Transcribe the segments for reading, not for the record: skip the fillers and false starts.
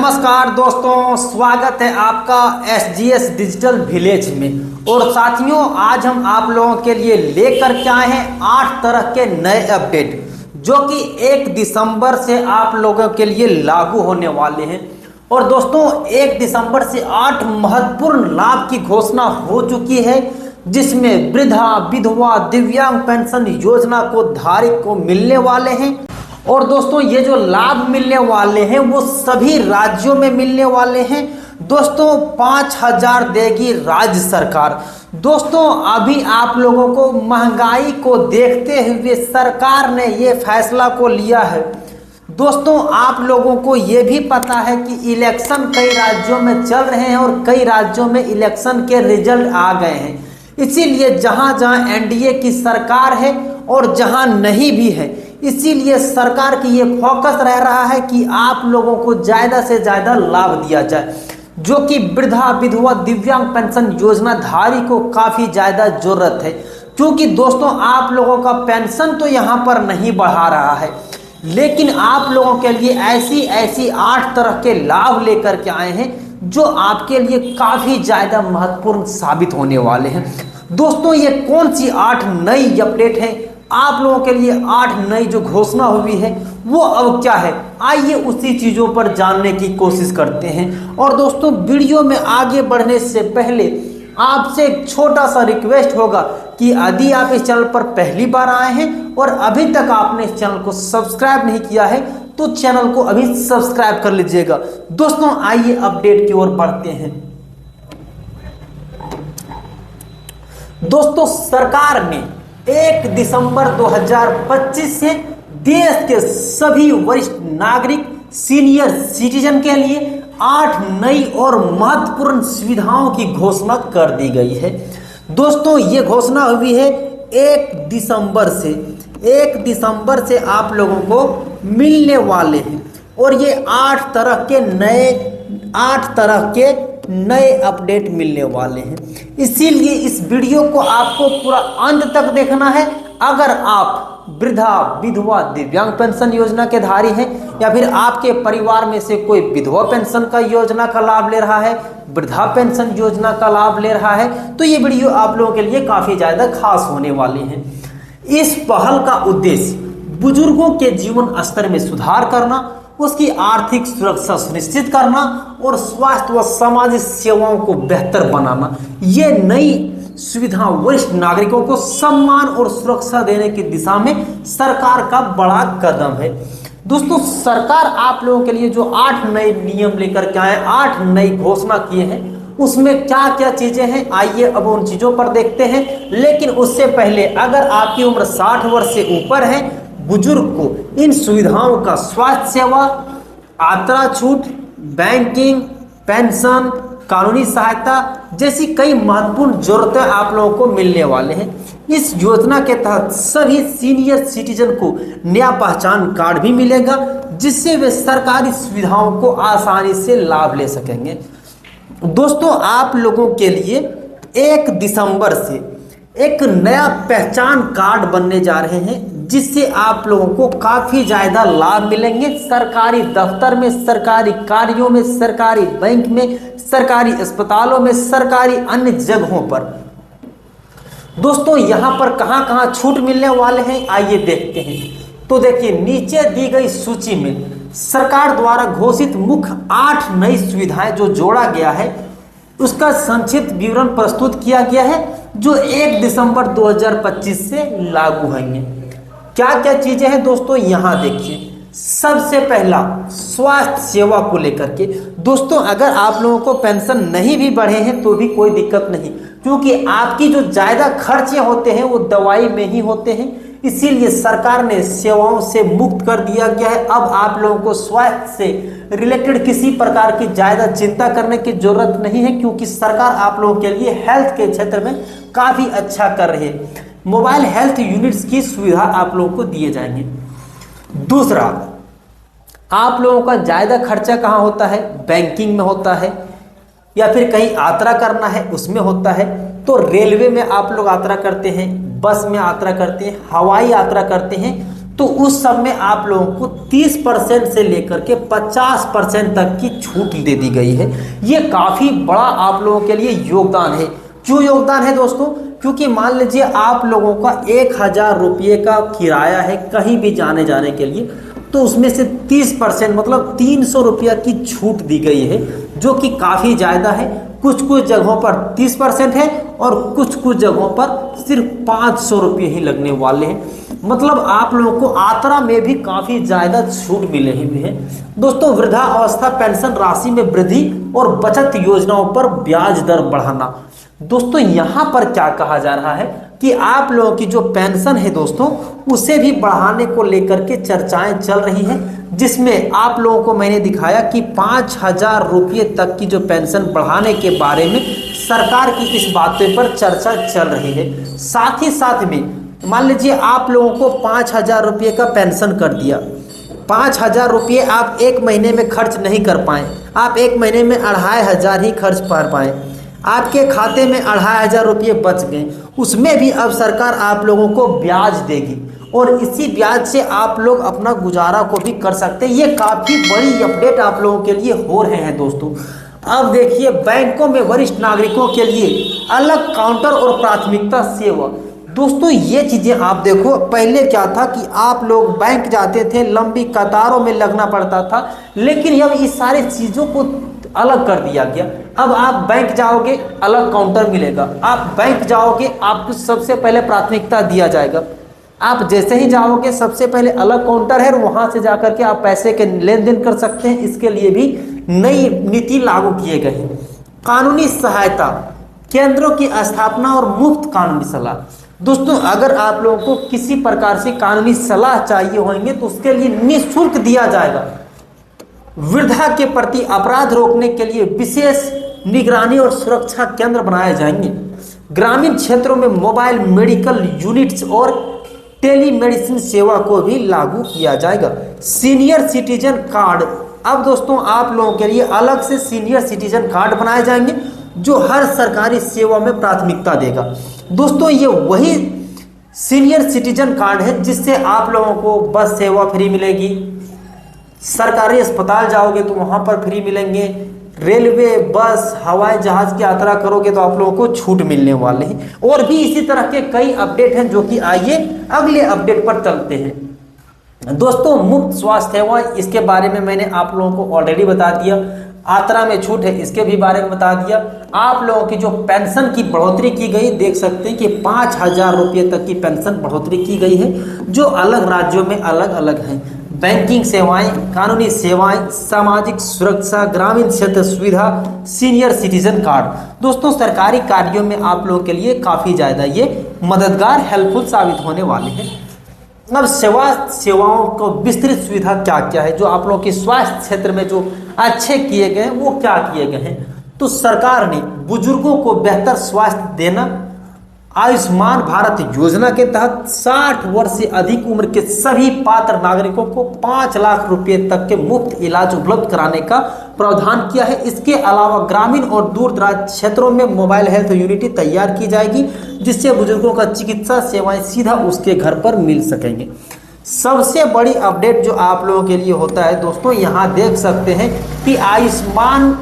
नमस्कार दोस्तों, स्वागत है आपका SGS डिजिटल विलेज में। और साथियों, आज हम आप लोगों के लिए लेकर के आए हैं 8 तरह के नए अपडेट जो कि 1 दिसंबर से आप लोगों के लिए लागू होने वाले हैं। और दोस्तों, 1 दिसंबर से 8 महत्वपूर्ण लाभ की घोषणा हो चुकी है, जिसमें वृद्धा, विधवा, दिव्यांग पेंशन योजना को धारक को मिलने वाले हैं। और दोस्तों, ये जो लाभ मिलने वाले हैं वो सभी राज्यों में मिलने वाले हैं। दोस्तों, 5,000 देगी राज्य सरकार। दोस्तों, अभी आप लोगों को महंगाई को देखते हुए सरकार ने ये फैसला को लिया है। दोस्तों, आप लोगों को ये भी पता है कि इलेक्शन कई राज्यों में चल रहे हैं और कई राज्यों में इलेक्शन के रिजल्ट आ गए हैं। इसीलिए जहां जहां एनडीए की सरकार है और जहां नहीं भी है, इसीलिए सरकार की ये फोकस रह रहा है कि आप लोगों को ज़्यादा से ज़्यादा लाभ दिया जाए, जो कि वृद्धा, विधवा, दिव्यांग पेंशन योजना धारी को काफ़ी ज़्यादा ज़रूरत है। क्योंकि दोस्तों, आप लोगों का पेंशन तो यहाँ पर नहीं बढ़ा रहा है, लेकिन आप लोगों के लिए ऐसी 8 तरह के लाभ लेकर के आए हैं जो आपके लिए काफ़ी ज़्यादा महत्वपूर्ण साबित होने वाले हैं। दोस्तों, ये कौन सी 8 नई अपडेट है आप लोगों के लिए? 8 नई जो घोषणा हुई है वो अब क्या है, आइए उसी चीज़ों पर जानने की कोशिश करते हैं। और दोस्तों, वीडियो में आगे बढ़ने से पहले आपसे एक छोटा सा रिक्वेस्ट होगा कि यदि आप इस चैनल पर पहली बार आए हैं और अभी तक आपने इस चैनल को सब्सक्राइब नहीं किया है तो चैनल को अभी सब्सक्राइब कर लीजिएगा। दोस्तों, आइए अपडेट की ओर बढ़ते हैं। दोस्तों, सरकार ने 1 दिसंबर 2025 से देश के सभी वरिष्ठ नागरिक, सीनियर सिटीजन के लिए 8 नई और महत्वपूर्ण सुविधाओं की घोषणा कर दी गई है। दोस्तों, ये घोषणा हुई है 1 दिसंबर से आप लोगों को मिलने वाले हैं। और ये 8 तरह के नए अपडेट मिलने वाले हैं। इसीलिए इस वीडियो को आपको पूरा अंत तक देखना है। अगर आप वृद्धा, विधवा, दिव्यांग पेंशन योजना के धारी हैं, या फिर आपके परिवार में से कोई विधवा पेंशन का योजना का लाभ ले रहा है, वृद्धा पेंशन योजना का लाभ ले रहा है, तो ये वीडियो आप लोगों के लिए काफ़ी ज़्यादा खास होने वाली है। इस पहल का उद्देश्य बुजुर्गों के जीवन स्तर में सुधार करना, उसकी आर्थिक सुरक्षा सुनिश्चित करना और स्वास्थ्य व सामाजिक सेवाओं को बेहतर बनाना। ये नई सुविधा वरिष्ठ नागरिकों को सम्मान और सुरक्षा देने की दिशा में सरकार का बड़ा कदम है। दोस्तों, सरकार आप लोगों के लिए जो 8 नए नियम लेकर के आए, 8 नई घोषणा किए हैं, उसमें क्या क्या चीजें हैं, आइए अब उन चीजों पर देखते हैं। लेकिन उससे पहले, अगर आपकी उम्र 60 वर्ष से ऊपर है, बुजुर्ग को इन सुविधाओं का स्वास्थ्य सेवा, यात्रा छूट, बैंकिंग, पेंशन, कानूनी सहायता जैसी कई महत्वपूर्ण जरूरतें आप लोगों को मिलने वाले हैं। इस योजना के तहत सभी सीनियर सिटीजन को नया पहचान कार्ड भी मिलेगा, जिससे वे सरकारी सुविधाओं को आसानी से लाभ ले सकेंगे। दोस्तों, आप लोगों के लिए 1 दिसंबर से एक नया पहचान कार्ड बनने जा रहे हैं, जिससे आप लोगों को काफ़ी ज़्यादा लाभ मिलेंगे सरकारी दफ्तर में, सरकारी कार्यों में, सरकारी बैंक में, सरकारी अस्पतालों में, सरकारी अन्य जगहों पर। दोस्तों, यहाँ पर कहाँ कहाँ छूट मिलने वाले हैं, आइए देखते हैं। तो देखिए, नीचे दी गई सूची में सरकार द्वारा घोषित मुख्य 8 नई सुविधाएं जो जोड़ा गया है, उसका संक्षिप्त विवरण प्रस्तुत किया गया है, जो 1 दिसंबर 2025 से लागू होंगे। क्या क्या चीजें हैं दोस्तों, यहाँ देखिए। सबसे पहला, स्वास्थ्य सेवा को लेकर के। दोस्तों, अगर आप लोगों को पेंशन नहीं भी बढ़े हैं तो भी कोई दिक्कत नहीं, क्योंकि आपकी जो ज़्यादा खर्चे होते हैं वो दवाई में ही होते हैं। इसीलिए सरकार ने सेवाओं से मुक्त कर दिया गया है। अब आप लोगों को स्वास्थ्य से रिलेटेड किसी प्रकार की ज़्यादा चिंता करने की जरूरत नहीं है, क्योंकि सरकार आप लोगों के लिए हेल्थ के क्षेत्र में काफ़ी अच्छा कर रही है। मोबाइल हेल्थ यूनिट्स की सुविधा आप लोगों को दिए जाएंगे। दूसरा, आप लोगों का ज़्यादा खर्चा कहाँ होता है? बैंकिंग में होता है, या फिर कहीं यात्रा करना है उसमें होता है। तो रेलवे में आप लोग यात्रा करते हैं, बस में यात्रा करते हैं, हवाई यात्रा करते हैं, तो उस सब में आप लोगों को 30% से लेकर के 50% तक की छूट दे दी गई है। ये काफ़ी बड़ा आप लोगों के लिए योगदान है। क्यों योगदान है दोस्तों? क्योंकि मान लीजिए आप लोगों का 1000 रुपये का किराया है कहीं भी जाने के लिए, तो उसमें से 30% मतलब 300 रुपया की छूट दी गई है, जो कि काफ़ी ज़्यादा है। कुछ कुछ जगहों पर 30% है और कुछ कुछ जगहों पर सिर्फ 500 रुपये ही लगने वाले हैं। मतलब आप लोगों को आतरा में भी काफ़ी ज़्यादा छूट मिले हुए हैं। दोस्तों, वृद्धावस्था पेंशन राशि में वृद्धि और बचत योजनाओं पर ब्याज दर बढ़ाना। दोस्तों, यहाँ पर क्या कहा जा रहा है कि आप लोगों की जो पेंशन है दोस्तों, उसे भी बढ़ाने को लेकर के चर्चाएं चल रही हैं, जिसमें आप लोगों को मैंने दिखाया कि 5000 रुपये तक की जो पेंशन बढ़ाने के बारे में सरकार की इस बातें पर चर्चा चल रही है। साथ ही साथ में मान लीजिए आप लोगों को 5000 रुपये का पेंशन कर दिया, 5000 रुपये आप एक महीने में खर्च नहीं कर पाए, आप एक महीने में 2500 ही खर्च कर पाए, आपके खाते में 2500 रुपये बच गए। उसमें भी अब सरकार आप लोगों को ब्याज देगी और इसी ब्याज से आप लोग अपना गुजारा को भी कर सकते हैं। ये काफ़ी बड़ी अपडेट आप लोगों के लिए हो रहे हैं दोस्तों। अब देखिए, बैंकों में वरिष्ठ नागरिकों के लिए अलग काउंटर और प्राथमिकता सेवा। दोस्तों, ये चीज़ें आप देखो, पहले क्या था कि आप लोग बैंक जाते थे, लंबी कतारों में लगना पड़ता था, लेकिन अब इस सारी चीज़ों को अलग कर दिया गया। अब आप बैंक जाओगे, अलग काउंटर मिलेगा। आप बैंक जाओगे, आपको सबसे पहले प्राथमिकता दिया जाएगा। आप जैसे ही जाओगे, सबसे पहले अलग काउंटर है और वहाँ से जाकर के आप पैसे के लेन देन कर सकते हैं। इसके लिए भी नई नीति लागू किए गए हैं। कानूनी सहायता केंद्रों की स्थापना और मुफ्त कानूनी सलाह। दोस्तों, अगर आप लोगों को किसी प्रकार से कानूनी सलाह चाहिए होंगे तो उसके लिए निःशुल्क दिया जाएगा। वृद्धा के प्रति अपराध रोकने के लिए विशेष निगरानी और सुरक्षा केंद्र बनाए जाएंगे। ग्रामीण क्षेत्रों में मोबाइल मेडिकल यूनिट्स और टेलीमेडिसिन सेवा को भी लागू किया जाएगा। सीनियर सिटीजन कार्ड, अब दोस्तों आप लोगों के लिए अलग से सीनियर सिटीजन कार्ड बनाए जाएंगे, जो हर सरकारी सेवा में प्राथमिकता देगा। दोस्तों, ये वही सीनियर सिटीजन कार्ड है जिससे आप लोगों को बस सेवा फ्री मिलेगी, सरकारी अस्पताल जाओगे तो वहाँ पर फ्री मिलेंगे, रेलवे, बस, हवाई जहाज की यात्रा करोगे तो आप लोगों को छूट मिलने वाले हैं। और भी इसी तरह के कई अपडेट हैं, जो कि आइए अगले अपडेट पर चलते हैं। दोस्तों, मुफ्त स्वास्थ्य सेवा, इसके बारे में मैंने आप लोगों को ऑलरेडी बता दिया। आतरा में छूट है, इसके भी बारे में बता दिया। आप लोगों की जो पेंशन की बढ़ोतरी की गई, देख सकते हैं कि 5000 रुपये तक की पेंशन बढ़ोतरी की गई है, जो अलग राज्यों में अलग अलग हैं। बैंकिंग सेवाएं, कानूनी सेवाएं, सामाजिक सुरक्षा, ग्रामीण क्षेत्र सुविधा, सीनियर सिटीजन कार्ड। दोस्तों, सरकारी कार्यों में आप लोगों के लिए काफ़ी ज़्यादा ये मददगार, हेल्पफुल साबित होने वाले हैं। अब सेवाओं को विस्तृत सुविधा क्या क्या है, जो आप लोगों के स्वास्थ्य क्षेत्र में जो अच्छे किए गए हैं, वो क्या किए गए हैं? तो सरकार ने बुजुर्गों को बेहतर स्वास्थ्य देना, आयुष्मान भारत योजना के तहत 60 वर्ष से अधिक उम्र के सभी पात्र नागरिकों को 5 लाख रुपए तक के मुफ्त इलाज उपलब्ध कराने का प्रावधान किया है। इसके अलावा ग्रामीण और दूर दराज क्षेत्रों में मोबाइल हेल्थ यूनिट तैयार की जाएगी, जिससे बुजुर्गों का चिकित्सा सेवाएं सीधा उसके घर पर मिल सकेंगे। सबसे बड़ी अपडेट जो आप लोगों के लिए होता है दोस्तों, यहाँ देख सकते हैं कि आयुष्मान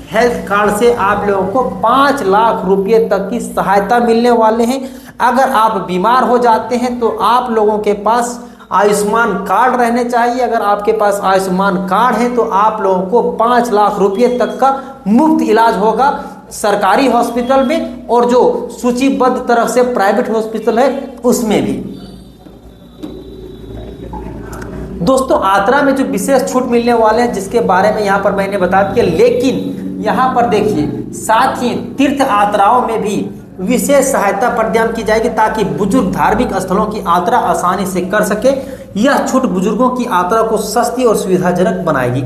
हेल्थ कार्ड से आप लोगों को 5 लाख रुपये तक की सहायता मिलने वाले हैं। अगर आप बीमार हो जाते हैं तो आप लोगों के पास आयुष्मान कार्ड रहने चाहिए। अगर आपके पास आयुष्मान कार्ड है तो आप लोगों को 5 लाख रुपये तक का मुफ्त इलाज होगा सरकारी हॉस्पिटल में, और जो सूचीबद्ध तरफ से प्राइवेट हॉस्पिटल है उसमें भी। दोस्तों, आतरा में जो विशेष छूट मिलने वाले हैं, जिसके बारे में यहाँ पर मैंने बता दिया, लेकिन यहाँ पर देखिए, साथ ही तीर्थ यात्राओं में भी विशेष सहायता प्रदान की जाएगी, ताकि बुजुर्ग धार्मिक स्थलों की यात्रा आसानी से कर सके। यह छूट बुजुर्गों की यात्रा को सस्ती और सुविधाजनक बनाएगी।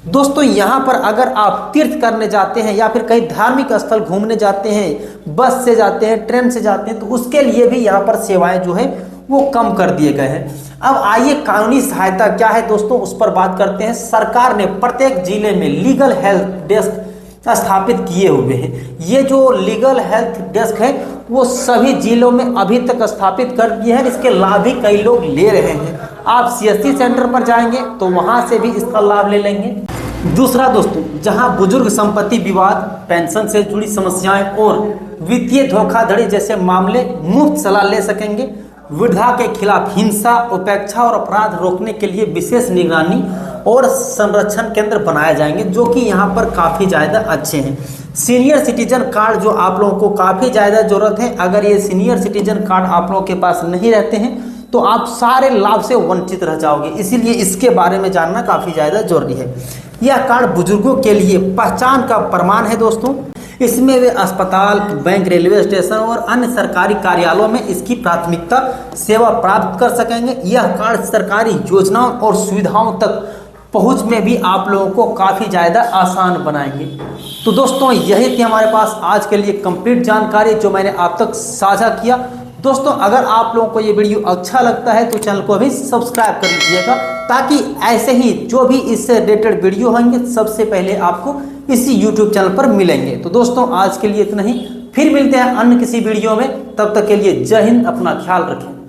दोस्तों, यहाँ पर अगर आप तीर्थ करने जाते हैं या फिर कहीं धार्मिक स्थल घूमने जाते हैं, बस से जाते हैं, ट्रेन से जाते हैं, तो उसके लिए भी यहाँ पर सेवाएं जो है वो कम कर दिए गए हैं। अब आइए कानूनी सहायता क्या है दोस्तों, उस पर बात करते हैं। सरकार ने प्रत्येक जिले में लीगल हेल्प डेस्क स्थापित किए हुए हैं। ये जो लीगल हेल्थ डेस्क है वो सभी जिलों में अभी तक स्थापित कर दिए हैं। इसके लाभ भी कई लोग ले रहे हैं। आप CSC सेंटर पर जाएंगे तो वहां से भी इसका लाभ ले लेंगे। दूसरा दोस्तों, जहां बुजुर्ग संपत्ति विवाद, पेंशन से जुड़ी समस्याएं और वित्तीय धोखाधड़ी जैसे मामले मुफ्त सलाह ले सकेंगे। वृद्धा के खिलाफ हिंसा, उपेक्षा और अपराध रोकने के लिए विशेष निगरानी और संरक्षण केंद्र बनाए जाएंगे, जो कि यहाँ पर काफ़ी ज़्यादा अच्छे हैं। सीनियर सिटीजन कार्ड जो आप लोगों को काफ़ी ज़्यादा ज़रूरत है, अगर ये सीनियर सिटीजन कार्ड आप लोगों के पास नहीं रहते हैं तो आप सारे लाभ से वंचित रह जाओगे, इसीलिए इसके बारे में जानना काफ़ी ज़्यादा जरूरी है। यह कार्ड बुजुर्गों के लिए पहचान का प्रमाण है दोस्तों। इसमें वे अस्पताल, बैंक, रेलवे स्टेशन और अन्य सरकारी कार्यालयों में इसकी प्राथमिकता सेवा प्राप्त कर सकेंगे। यह कार्ड सरकारी योजनाओं और सुविधाओं तक पहुंच में भी आप लोगों को काफ़ी ज़्यादा आसान बनाएंगे। तो दोस्तों, यही थी हमारे पास आज के लिए कंप्लीट जानकारी जो मैंने आप तक साझा किया। दोस्तों, अगर आप लोगों को ये वीडियो अच्छा लगता है तो चैनल को अभी सब्सक्राइब कर लीजिएगा, ताकि ऐसे ही जो भी इससे रिलेटेड वीडियो होंगे सबसे पहले आपको इसी YouTube चैनल पर मिलेंगे। तो दोस्तों, आज के लिए इतना ही, फिर मिलते हैं अन्य किसी वीडियो में। तब तक के लिए जय हिंद, अपना ख्याल रखें।